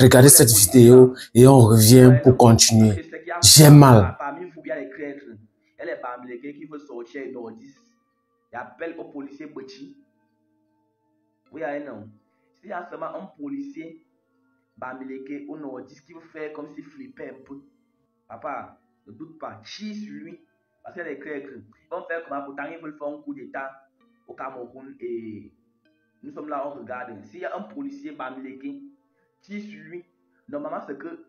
Regardez cette vidéo et on revient pour continuer. J'ai mal. Parmi vous, il y a les crêtres. Elle est parmi les qui veut sortir nordiste. Il appelle au policier petit. Oui, non. S'il y a seulement un policier Bamileke au nordiste qui veut faire comme s'il flippait un peu. Papa, ne doute pas, chie sur lui. Parce qu'il y a des crêtres. Ils vont faire comment pourtant ils veulent faire un coup d'état au Cameroun et nous sommes là, on regarde. S'il y a un policier Bamileke, chie sur lui. Normalement, ce que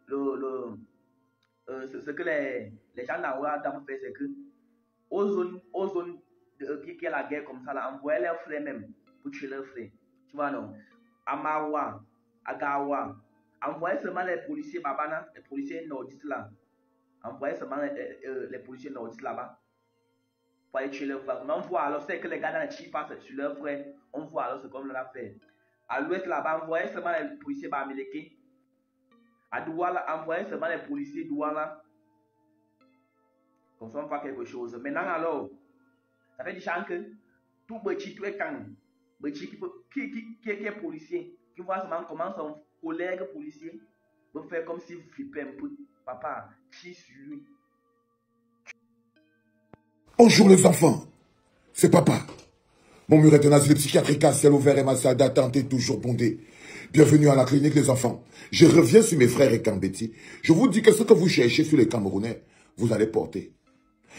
les gens d'Aoua doivent faire, c'est que aux zones qui a la guerre comme ça, là, envoyer leurs frères même pour tuer leurs frères. Tu vois, non? À Maroua, à Gawa, envoyer seulement les policiers Babana, les policiers nordistes là. Envoyer seulement les policiers nordistes là-bas pour aller tuer leurs frères. Mais on voit alors, c'est que les gars dans les chiffres passent sur leurs frères. On voit alors ce qu'on leur a fait. À l'ouest là-bas, envoyer seulement les policiers Bamileke. À Douala, envoyer seulement les policiers Douala. Comme ça, on voit quelque chose. Maintenant, alors, ça fait du chant que tout petit, tout est quand petit qui est policier, qui voit seulement comment son collègue policier veut faire comme s'il flippait un peu. Papa, chie sur lui. Bonjour les enfants, c'est papa. Mon mur est un asile psychiatrique à ciel ouvert et ma salle d'attente est toujours bondée. Bienvenue à la clinique les enfants. Je reviens sur mes frères et Kambeti. Je vous dis que ce que vous cherchez sur les Camerounais, vous allez porter.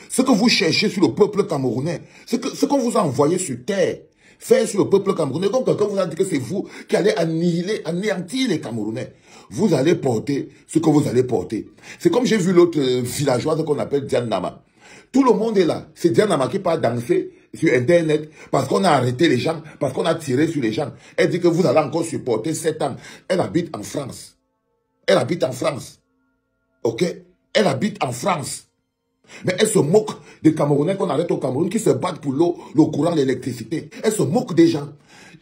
Ce que vous cherchez sur le peuple camerounais, ce qu'on vous a envoyé sur terre, faire sur le peuple camerounais, comme quelqu'un vous a dit que c'est vous qui allez anéantir les Camerounais, vous allez porter ce que vous allez porter. C'est comme j'ai vu l'autre villageoise qu'on appelle Diane Nama. Tout le monde est là. C'est Diane Nama qui part danser sur Internet parce qu'on a arrêté les gens, parce qu'on a tiré sur les gens. Elle dit que vous allez encore supporter 7 ans. Elle habite en France. Elle habite en France. Ok? Elle habite en France. Mais elle se moque des Camerounais qu'on arrête au Cameroun qui se battent pour l'eau, le courant, l'électricité. Elle se moque des gens.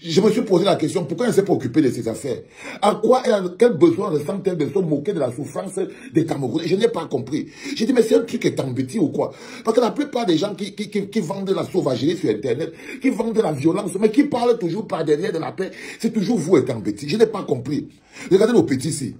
Je me suis posé la question, pourquoi elle ne s'est pas occupée de ces affaires? À quoi quel besoin ressent-elle de se moquer de la souffrance des Camerounais? Je n'ai pas compris. J'ai dit, mais c'est un truc qui est embêté ou quoi? Parce que la plupart des gens qui vendent de la sauvagerie sur Internet, qui vendent de la violence, mais qui parlent toujours par derrière de la paix, c'est toujours vous et embêté. Je n'ai pas compris. Regardez nos petits ici.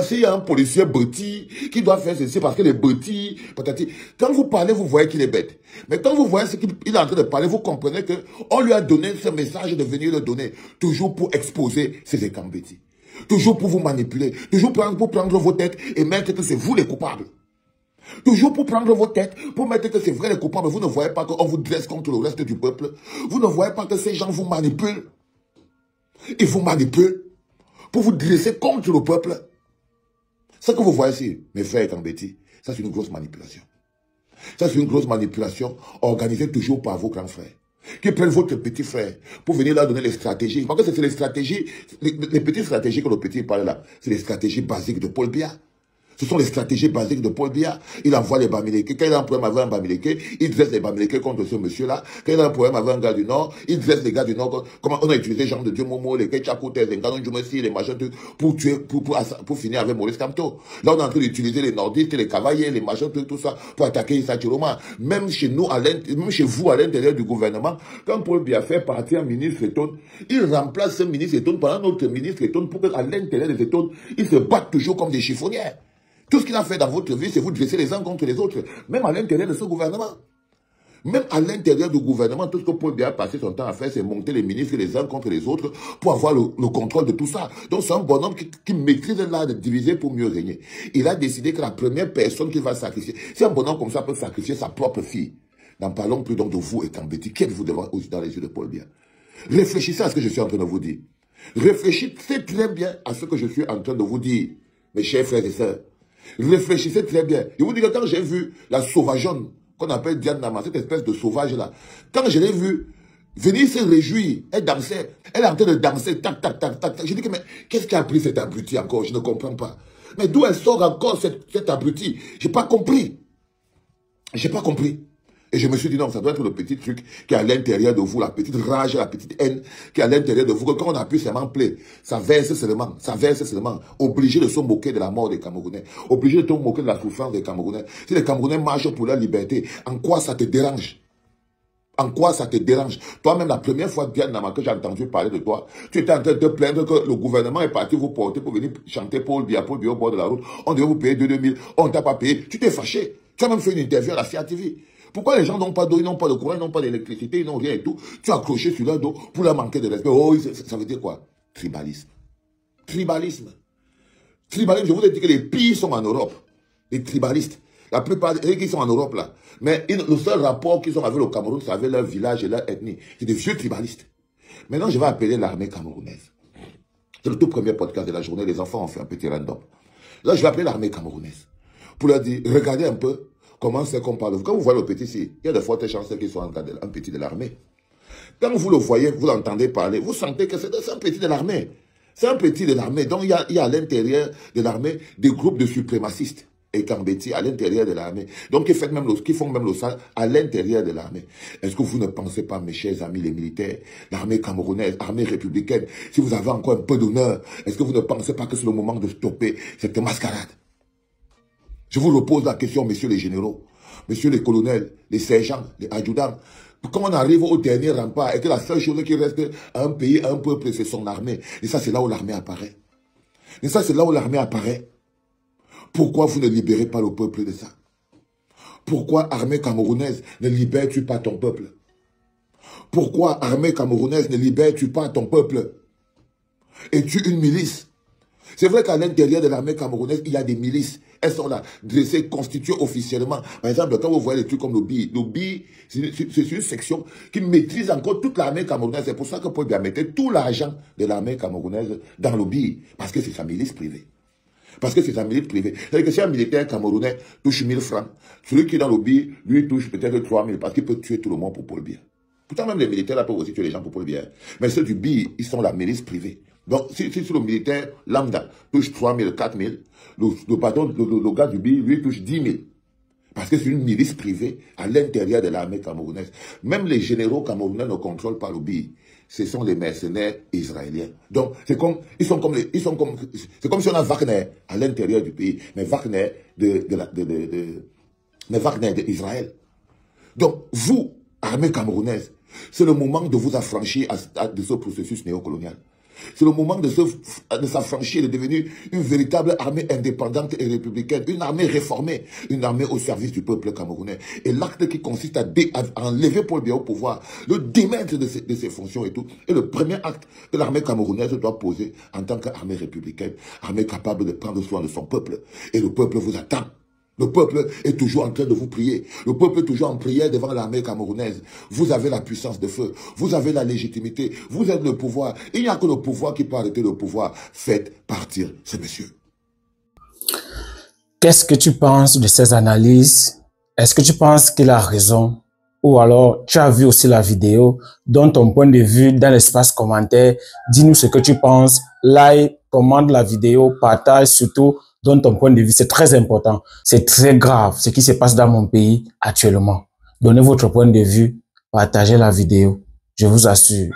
S'il y a un policier bêtis qui doit faire ceci parce que les bêtis, patati, quand vous parlez, vous voyez qu'il est bête. Mais quand vous voyez ce qu'il est en train de parler, vous comprenez qu'on lui a donné ce message de venir le donner, toujours pour exposer ces écambétis. Toujours pour vous manipuler. Toujours pour prendre vos têtes et mettre que c'est vous les coupables. Toujours pour prendre vos têtes, pour mettre que c'est vrai les coupables. Vous ne voyez pas qu'on vous dresse contre le reste du peuple. Vous ne voyez pas que ces gens vous manipulent. Ils vous manipulent pour vous dresser contre le peuple. Ce que vous voyez ici, mes frères et Kambeti, ça c'est une grosse manipulation. Ça c'est une grosse manipulation organisée toujours par vos grands frères. Qui prennent votre petit frère pour venir leur donner les stratégies. Parce que c'est les stratégies, les petites stratégies que le petit parle là, c'est les stratégies basiques de Paul Biya. Ce sont les stratégies basiques de Paul Biya. Il envoie les Bamileke. Quand il a un problème avec un Bamileke, il dresse les Bamileke contre ce monsieur-là. Quand il a un problème avec un gars du Nord, il dresse les gars du Nord. Comment on a utilisé les gens de Dieu Momo, les Ketchakoutes, les Nganon Djumesi, les machins, pour tuer, pour finir avec Maurice Kamto. Là, on est en train d'utiliser les nordistes, les cavaliers, les machins, tout ça, pour attaquer Issa Chiroma. Même chez nous, même chez vous, à l'intérieur du gouvernement, quand Paul Biya fait partir un ministre Eton, il remplace ce ministre Eton par un autre ministre Eton pour qu'à l'intérieur des Eton, ils se battent toujours comme des chiffonnières. Tout ce qu'il a fait dans votre vie, c'est vous dresser les uns contre les autres, même à l'intérieur de ce gouvernement. Même à l'intérieur du gouvernement, tout ce que Paul Biya a passé son temps à faire, c'est monter les ministres les uns contre les autres pour avoir le contrôle de tout ça. Donc c'est un bonhomme qui maîtrise l'art de diviser pour mieux régner. Il a décidé que la première personne qu'il va sacrifier, si un bonhomme comme ça peut sacrifier sa propre fille, n'en parlons plus donc de vous et Kambeti, qui êtes-vous devant aussi dans les yeux de Paul Biya? Réfléchissez à ce que je suis en train de vous dire. Réfléchissez très bien à ce que je suis en train de vous dire, mes chers frères et sœurs. Réfléchissez très bien. Je vous dis que quand j'ai vu la sauvageonne, qu'on appelle Diane Nama, cette espèce de sauvage-là, quand je l'ai vue venir se réjouir, elle dansait, elle est en train de danser, tac, tac, tac, tac, tac. Je dis que, mais qu'est-ce qui a pris cet abruti encore? Je ne comprends pas. Mais d'où elle sort encore cet abruti? J'ai pas compris. J'ai pas compris. Et je me suis dit, non, ça doit être le petit truc qui est à l'intérieur de vous, la petite rage, la petite haine qui est à l'intérieur de vous. Que quand on appuie seulement play, ça verse seulement, obligé de se moquer de la mort des Camerounais, obligé de se moquer de la souffrance des Camerounais. Si les Camerounais marchent pour leur liberté, en quoi ça te dérange? En quoi ça te dérange? Toi-même, la première fois, Diane Nama, que j'ai entendu parler de toi, tu étais en train de te plaindre que le gouvernement est parti vous porter pour venir chanter Paul Biya au bord de la route. On devait vous payer 2 000, on ne t'a pas payé. Tu t'es fâché. Tu as même fait une interview à la FIA TV. Pourquoi les gens n'ont pas d'eau, ils n'ont pas de courant, ils n'ont pas d'électricité, ils n'ont rien et tout? Tu as accroché sur leur dos pour leur manquer de respect. Oh, ça veut dire quoi? Tribalisme. Tribalisme. Tribalisme, je vous ai dit que les pires sont en Europe. Les tribalistes. La plupart des qui sont en Europe là. Mais le seul rapport qu'ils ont avec le Cameroun, c'est avec leur village et leur ethnie. C'est des vieux tribalistes. Maintenant, je vais appeler l'armée camerounaise. C'est le tout premier podcast de la journée. Les enfants ont fait un petit random. Là, je vais appeler l'armée camerounaise. Pour leur dire, regardez un peu comment c'est qu'on parle. Quand vous voyez le petit ici, il y a de fortes chances qu'ils soient un petit de l'armée. Quand vous le voyez, vous l'entendez parler, vous sentez que c'est un petit de l'armée. C'est un petit de l'armée. Donc, il y a à l'intérieur de l'armée des groupes de suprémacistes. Et Kambeti à l'intérieur de l'armée. Donc, qui font même le sale à l'intérieur de l'armée. Est-ce que vous ne pensez pas, mes chers amis les militaires, l'armée camerounaise, l'armée républicaine, si vous avez encore un peu d'honneur, est-ce que vous ne pensez pas que c'est le moment de stopper cette mascarade? Je vous repose la question, messieurs les généraux, messieurs les colonels, les sergents, les adjudants. Quand on arrive au dernier rempart et que la seule chose qui reste à un pays, à un peuple, c'est son armée. Et ça, c'est là où l'armée apparaît. Et ça, c'est là où l'armée apparaît. Pourquoi vous ne libérez pas le peuple de ça? Pourquoi, armée camerounaise, ne libères-tu pas ton peuple? Pourquoi, armée camerounaise, ne libères-tu pas ton peuple? Es-tu une milice? C'est vrai qu'à l'intérieur de l'armée camerounaise, il y a des milices. Elles sont là, dressées, constituées officiellement. Par exemple, quand vous voyez des trucs comme le BI, c'est une section qui maîtrise encore toute l'armée camerounaise. C'est pour ça que Paul Biya mettait tout l'argent de l'armée camerounaise dans le BI. Parce que c'est sa milice privée. Parce que c'est sa milice privée. C'est-à-dire que si un militaire camerounais touche 1000 francs, celui qui est dans le BI, lui touche peut-être 3000 parce qu'il peut tuer tout le monde pour Paul Biya. Pourtant, même les militaires là peuvent aussi tuer les gens pour Paul Biya. Mais ceux du BI, ils sont la milice privée. Donc, si le militaire lambda touche 3000, 4000, le gars du BI, lui, touche 10 000. Parce que c'est une milice privée à l'intérieur de l'armée camerounaise. Même les généraux camerounais ne contrôlent pas le BI. Ce sont les mercenaires israéliens. Donc, c'est comme si on a Wagner à l'intérieur du pays, mais Wagner d'Israël. Donc, vous, armée camerounaise, c'est le moment de vous affranchir de ce processus néocolonial. C'est le moment de s'affranchir, de devenir une véritable armée indépendante et républicaine, une armée réformée, une armée au service du peuple camerounais. Et l'acte qui consiste à enlever Paul Biya au pouvoir, le démettre de ses fonctions et tout, est le premier acte que l'armée camerounaise doit poser en tant qu'armée républicaine, armée capable de prendre soin de son peuple. Et le peuple vous attend. Le peuple est toujours en train de vous prier. Le peuple est toujours en prière devant l'armée camerounaise. Vous avez la puissance de feu. Vous avez la légitimité. Vous êtes le pouvoir. Il n'y a que le pouvoir qui peut arrêter le pouvoir. Faites partir ces messieurs. Qu'est-ce que tu penses de ces analyses? Est-ce que tu penses qu'il a raison? Ou alors, tu as vu aussi la vidéo? Donne ton point de vue dans l'espace commentaire. Dis-nous ce que tu penses. Like, commente la vidéo, partage surtout. Donne ton point de vue, c'est très important. C'est très grave ce qui se passe dans mon pays actuellement. Donnez votre point de vue, partagez la vidéo. Je vous assure.